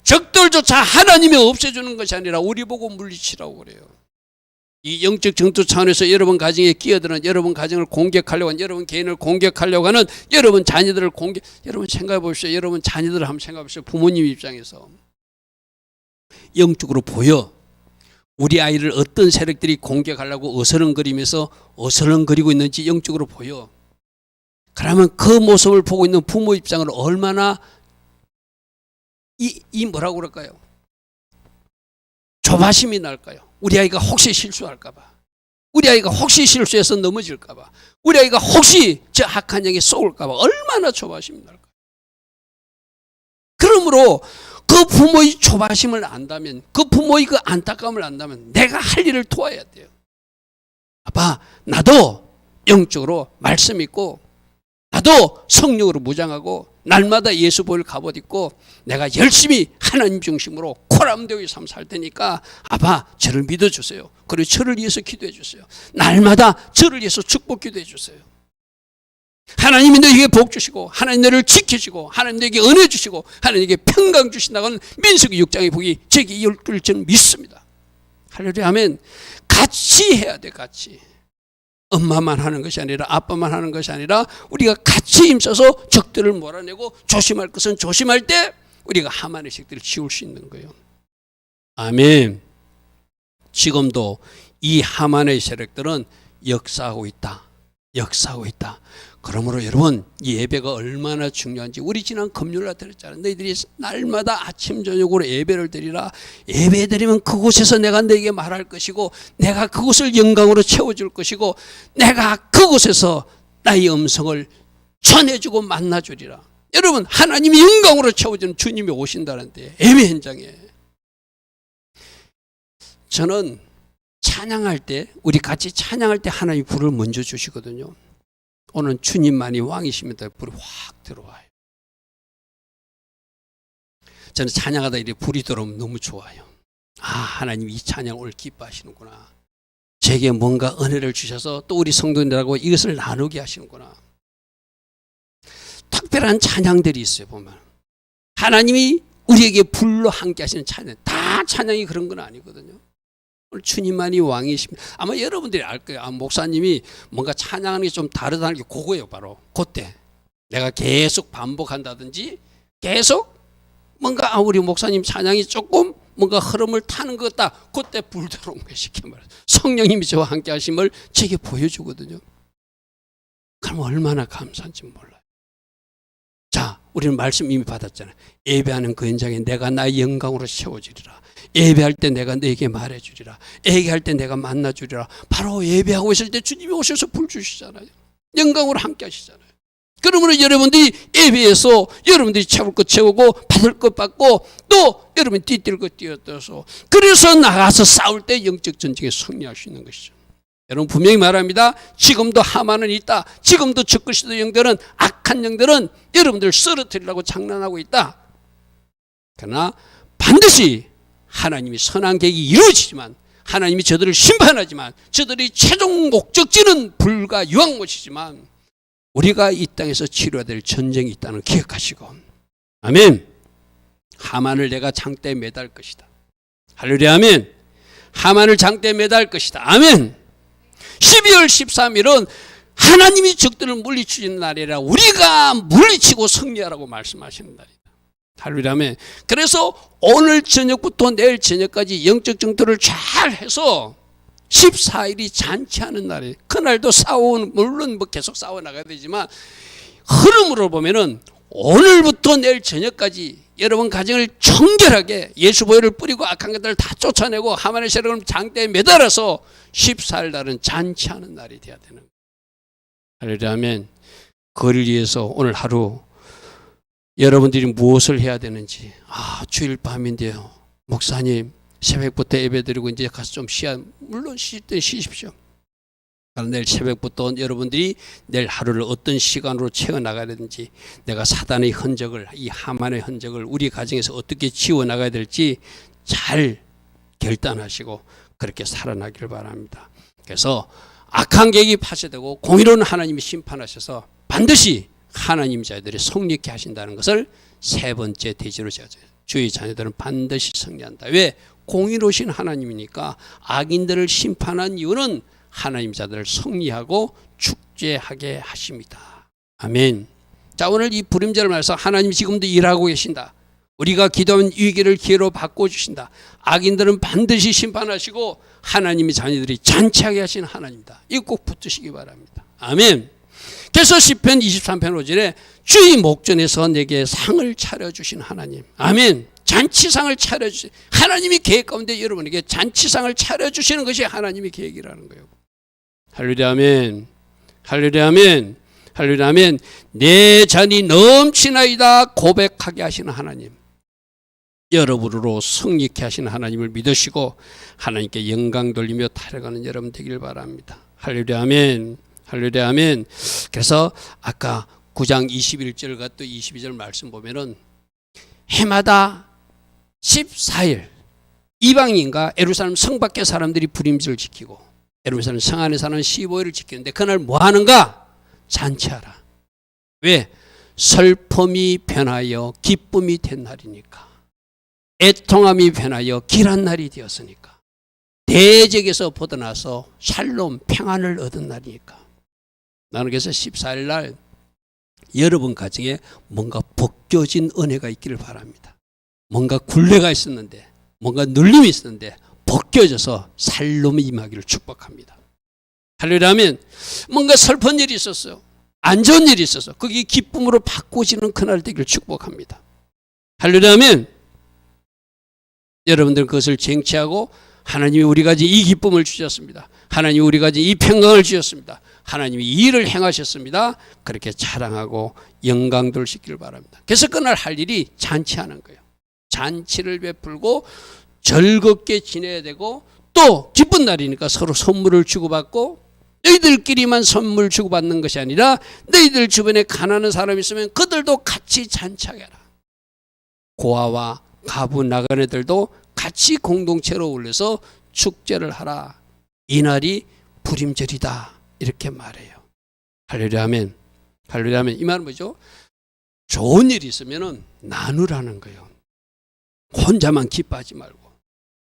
적들조차 하나님이 없애주는 것이 아니라 우리 보고 물리치라고 그래요. 이 영적 전투 차원에서 여러분 가정에 끼어드는 여러분 가정을 공격하려고 하는 여러분 개인을 공격하려고 하는 여러분 자녀들을 여러분 생각해 보십시오. 여러분 자녀들을 한번 생각해 보십시오. 부모님 입장에서 영적으로 보여. 우리 아이를 어떤 세력들이 공격하려고 어슬렁거리면서 어슬렁거리고 있는지 영적으로 보여. 그러면 그 모습을 보고 있는 부모 입장은 얼마나 이 뭐라고 그럴까요? 조바심이 날까요? 우리 아이가 혹시 실수할까 봐. 우리 아이가 혹시 실수해서 넘어질까 봐, 우리 아이가 혹시 저 악한 영에 쏘을까 봐 얼마나 조바심이 날까. 그러므로 그 부모의 조바심을 안다면, 그 부모의 그 안타까움을 안다면 내가 할 일을 도와야 돼요. 아빠, 나도 영적으로 말씀 있고, 나도 성령으로 무장하고, 날마다 예수 보일 갑옷 입고, 내가 열심히 하나님 중심으로 코람되의 삶 살 테니까 아빠, 저를 믿어주세요. 그리고 저를 위해서 기도해 주세요. 날마다 저를 위해서 축복 기도해 주세요. 하나님이 너에게 복 주시고, 하나님 너를 지켜주시고, 하나님 너에게 은혜 주시고, 하나님에게 평강 주신다고는 민수기 6장의 복이 제게 이끌 줄 믿습니다. 할렐루야. 아멘. 같이 해야 돼. 같이. 엄마만 하는 것이 아니라, 아빠만 하는 것이 아니라, 우리가 같이 힘써서 적들을 몰아내고, 조심할 것은 조심할 때 우리가 하만의 색들을 지울 수 있는 거예요. 아멘. 지금도 이 하만의 세력들은 역사하고 있다. 역사하고 있다. 그러므로 여러분, 이 예배가 얼마나 중요한지 우리 지난 금요일날 들었잖아요. 너희들이 날마다 아침 저녁으로 예배를 드리라. 예배 드리면 그곳에서 내가 너에게 말할 것이고, 내가 그곳을 영광으로 채워줄 것이고, 내가 그곳에서 나의 음성을 전해주고 만나주리라. 여러분, 하나님이 영광으로 채워주는 주님이 오신다는데, 예배 현장에. 저는 찬양할 때, 우리 같이 찬양할 때 하나님이 불을 먼저 주시거든요. 오늘 주님만이 왕이십니다. 불이 확 들어와요. 저는 찬양하다 이렇게 불이 들어오면 너무 좋아요. 아, 하나님 이 찬양 오늘 기뻐하시는구나. 제게 뭔가 은혜를 주셔서 또 우리 성도님들하고 이것을 나누게 하시는구나. 특별한 찬양들이 있어요. 보면 하나님이 우리에게 불로 함께 하시는 찬양, 다 찬양이 그런 건 아니거든요. 오늘 주님만이 왕이십니다. 아마 여러분들이 알 거예요. 아, 목사님이 뭔가 찬양하는 게 좀 다르다는 게 그거예요. 바로 그때 내가 계속 반복한다든지, 계속 뭔가 우리 목사님 찬양이 조금 뭔가 흐름을 타는 것 같다. 그때 불 들어온 거예요. 쉽게 말해서 성령님이 저와 함께 하심을 제게 보여주거든요. 그럼 얼마나 감사한지 몰라요. 자, 우리는 말씀 이미 받았잖아요. 예배하는 그 현장에 내가 나의 영광으로 채워주리라. 예배할 때 내가 너에게 말해주리라. 얘기할 때 내가 만나주리라. 바로 예배하고 있을 때 주님이 오셔서 불 주시잖아요. 영광으로 함께 하시잖아요. 그러므로 여러분들이 예배에서 여러분들이 채울 것 채우고, 받을 것 받고, 또 여러분이 뛰뛸 것 뛰어서, 그래서 나가서 싸울 때 영적 전쟁에 승리할 수 있는 것이죠. 여러분, 분명히 말합니다. 지금도 하만은 있다. 지금도 적그리스도 영들은, 악한 영들은 여러분들 쓰러뜨리려고 장난하고 있다. 그러나 반드시 하나님이 선한 계획이 이루어지지만, 하나님이 저들을 심판하지만, 저들의 최종 목적지는 불과 유황못이지만 우리가 이 땅에서 치러야 될 전쟁이 있다는 기억하시고, 아멘. 하만을 내가 장대에 매달 것이다. 할렐루야. 아멘. 하만을 장대에 매달 것이다. 아멘. 12월 13일은 하나님이 적들을 물리치는 날이라 우리가 물리치고 승리하라고 말씀하시는 날이다. 할렐루야. 아멘. 그래서 오늘 저녁부터 내일 저녁까지 영적 정도를 잘 해서 14일이 잔치하는 날이에요. 그날도 싸우는, 물론 뭐 계속 싸워 나가야 되지만, 흐름으로 보면은 오늘부터 내일 저녁까지 여러분 가정을 정결하게 예수 보혈을 뿌리고 악한 것들을 다 쫓아내고 하만의 세력을 장대에 매달아서 14일 날은 잔치하는 날이 돼야 되는 거예요. 할렐루야. 아멘. 그를 위해서 오늘 하루 여러분들이 무엇을 해야 되는지, 주일 밤인데요, 목사님 새벽부터 예배드리고 이제 가서 좀 물론 쉴 때 쉬십시오. 그럼 내일 새벽부터 여러분들이 내일 하루를 어떤 시간으로 채워나가야 되는지, 내가 사단의 흔적을, 이 하만의 흔적을 우리 가정에서 어떻게 지워나가야 될지 잘 결단하시고 그렇게 살아나기를 바랍니다. 그래서 악한 계획이 파쇄되고 공의로운 하나님이 심판하셔서 반드시 하나님 자녀들이 성립케 하신다는 것을 세 번째 대지로 제가 주의 자녀들은 반드시 승리한다. 왜? 공의로우신 하나님이니까. 악인들을 심판한 이유는 하나님 자들을 승리하고 축제하게 하십니다. 아멘. 자, 오늘 이 불임절을 말해서 하나님 지금도 일하고 계신다. 우리가 기도하면 위기를 기회로 바꿔주신다. 악인들은 반드시 심판하시고 하나님의 자녀들이 잔치하게 하신 하나님이다. 이거 꼭 붙드시기 바랍니다. 아멘. 그래서 시편 23편 5절에 주의 목전에서 내게 상을 차려주신 하나님. 아멘. 잔치상을 차려주신 하나님이 계획 가운데 여러분에게 잔치상을 차려주시는 것이 하나님의 계획이라는 거예요. 할렐루야 아멘. 할렐루야 아멘. 할렐루야 아멘. 내 잔이 넘치나이다 고백하게 하시는 하나님, 여러분으로 승리케 하시는 하나님을 믿으시고 하나님께 영광 돌리며 타락하는 여러분 되길 바랍니다. 할렐루야 아멘. 할렐루야 아멘. 그래서 아까 9장 21절과 또 22절 말씀 보면은 해마다 14일 이방인과 예루살렘 성 밖의 사람들이 불임절을 지키고 예루살렘 성 안에 사는 15일을 지키는데 그날 뭐 하는가? 잔치하라. 왜? 슬픔이 변하여 기쁨이 된 날이니까. 애통함이 변하여 길한 날이 되었으니까. 대적에서 벗어나서 샬롬 평안을 얻은 날이니까. 나는 그래서 14일 날 여러분 가정에 뭔가 벗겨진 은혜가 있기를 바랍니다. 뭔가 굴레가 있었는데, 뭔가 눌림이 있었는데 벗겨져서 샬롬이 임하기를 축복합니다. 할렐루야 하면 뭔가 슬픈 일이 있었어요. 안 좋은 일이 있었어. 그게 기쁨으로 바꿔지는 그날 되기를 축복합니다. 할렐루야 하면 여러분들은 그것을 쟁취하고 하나님이 우리 가진 이 기쁨을 주셨습니다. 하나님이 우리 가진 이 평강을 주셨습니다. 하나님이 이 일을 행하셨습니다. 그렇게 자랑하고 영광 돌리시기를 바랍니다. 그래서 그날 할 일이 잔치하는 거예요. 잔치를 베풀고 즐겁게 지내야 되고 또 기쁜 날이니까 서로 선물을 주고받고 너희들끼리만 선물 주고받는 것이 아니라 너희들 주변에 가난한 사람이 있으면 그들도 같이 잔치하게 하라. 고아와 가부 나간 애들도 같이 공동체로 올려서 축제를 하라. 이날이 불임절이다. 이렇게 말해요. 할렐루야 아멘. 할렐루야 아멘. 이 말은 뭐죠? 좋은 일이 있으면 나누라는 거예요. 혼자만 기뻐하지 말고.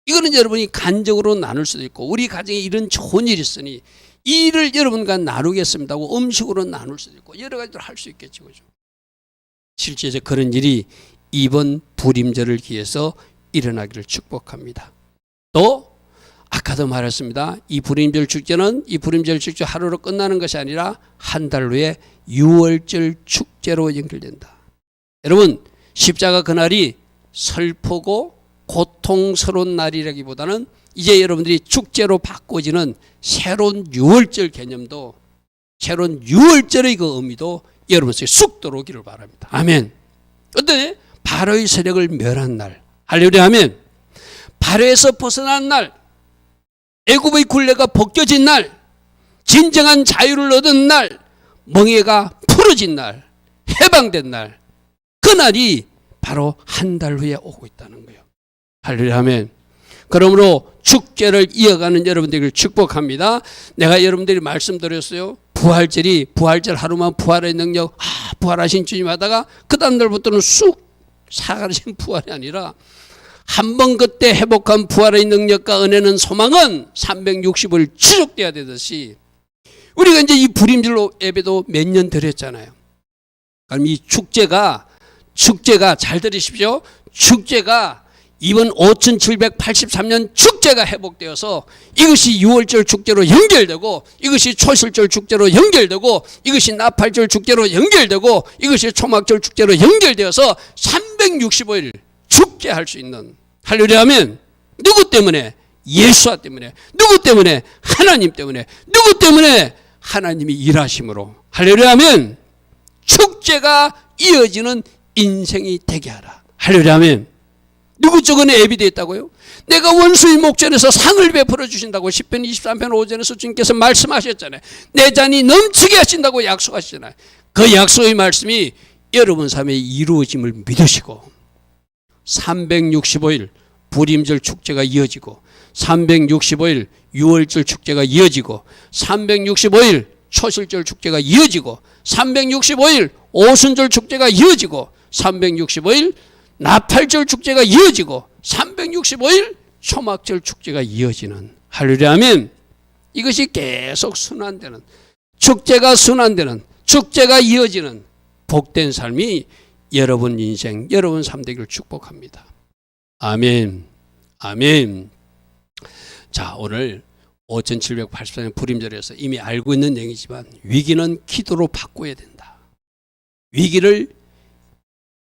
이거는 여러분이 간접으로 나눌 수도 있고 우리 가정에 이런 좋은 일이 있으니 이 일을 여러분과 나누겠습니다 하고 음식으로 나눌 수도 있고 여러 가지로 할 수 있겠죠. 그죠? 실제로 그런 일이 이번 불임절을 기해서 일어나기를 축복합니다. 또 아까도 말했습니다. 이 불임절 축제는 이 불임절 축제 하루로 끝나는 것이 아니라 한 달 후에 6월절 축제로 연결된다. 여러분 십자가 그날이 슬프고 고통스러운 날이라기보다는 이제 여러분들이 축제로 바꿔지는 새로운 6월절 개념도 새로운 6월절의 그 의미도 여러분 속에 쑥 들어오기를 바랍니다. 아멘. 어때? 바로의 세력을 멸한 날. 할렐루야 아멘. 바로에서 벗어난 날, 애굽의 굴레가 벗겨진 날, 진정한 자유를 얻은 날, 멍에가 풀어진 날, 해방된 날, 그날이 바로 한 달 후에 오고 있다는 거예요. 할렐루야 아멘. 그러므로 축제를 이어가는 여러분들을 축복합니다. 내가 여러분들이 말씀드렸어요. 부활절 하루만 부활의 능력, 부활하신 주님 하다가 그 다음 날부터는 쑥 사라진 부활이 아니라 한 번 그때 회복한 부활의 능력과 은혜는 소망은 365일 지속돼야 되듯이 우리가 이제 이 불임절 예배도 몇 년 드렸잖아요. 그럼 이 축제가 잘 들으십시오. 축제가 이번 5783년 축제가 회복되어서 이것이 6월절 축제로 연결되고 이것이 초실절 축제로 연결되고 이것이 나팔절 축제로 연결되고 이것이 초막절 축제로 연결되어서 365일 축제할 수 있는 할렐루야 하면 누구 때문에? 예수와 때문에. 누구 때문에? 하나님 때문에. 누구 때문에? 하나님이 일하심으로. 할렐루야 하면 축제가 이어지는 인생이 되게 하라. 할렐루야 하면 누구 쪽은 앱이 되어 있다고요? 내가 원수의 목전에서 상을 베풀어 주신다고 10편 23편 5절에서 주님께서 말씀하셨잖아요. 내 잔이 넘치게 하신다고 약속하시잖아요. 그 약속의 말씀이 여러분 삶에 이루어짐을 믿으시고 365일 불임절 축제가 이어지고 365일 6월절 축제가 이어지고 365일 초실절 축제가 이어지고 365일 오순절 축제가 이어지고 365일 나팔절 축제가 이어지고 365일 초막절 축제가 이어지는 할렐루야 아멘. 이것이 계속 순환되는 축제가 순환되는 축제가 이어지는 복된 삶이 여러분 인생 여러분 삶 되기를 축복합니다. 아멘. 아멘. 자 오늘 5784년 불임절에서 이미 알고 있는 얘기지만 위기는 기도로 바꿔야 된다. 위기를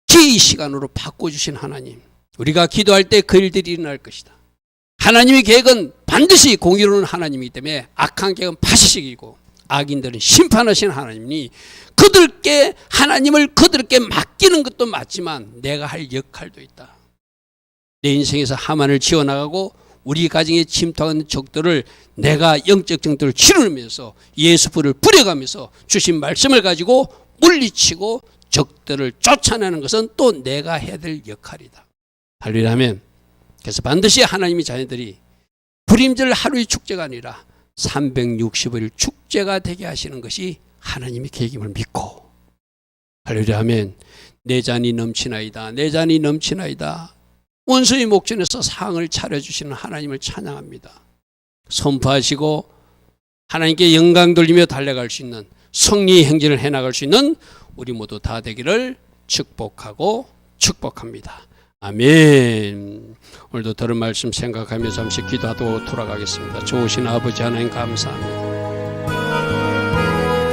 기의 시간으로 바꿔주신 하나님, 우리가 기도할 때 그 일들이 일어날 것이다. 하나님의 계획은 반드시 공의로운 하나님이기 때문에 악한 개는 파시식이고 악인들은 심판하시는 하나님이니 그들께 맡기는 것도 맞지만 내가 할 역할도 있다. 내 인생에서 하만을 지어나가고 우리 가정에 침투하는 적들을 내가 영적 적들을 치르면서 예수불을 뿌려가면서 주신 말씀을 가지고 물리치고 적들을 쫓아내는 것은 또 내가 해야 될 역할이다. 할렐루야면 그래서 반드시 하나님의 자녀들이 불임절 하루의 축제가 아니라 365일 축제가 되게 하시는 것이 하나님의 계획임을 믿고 할렐루야면 내 잔이 넘치나이다. 내 잔이 넘치나이다. 원수의 목전에서 상을 차려주시는 하나님을 찬양합니다. 선포하시고 하나님께 영광 돌리며 달려갈 수 있는 성리의 행진을 해나갈 수 있는 우리 모두 다 되기를 축복하고 축복합니다. 아멘. 오늘도 들은 말씀 생각하며 잠시 기도하고 돌아가겠습니다. 좋으신 아버지 하나님 감사합니다.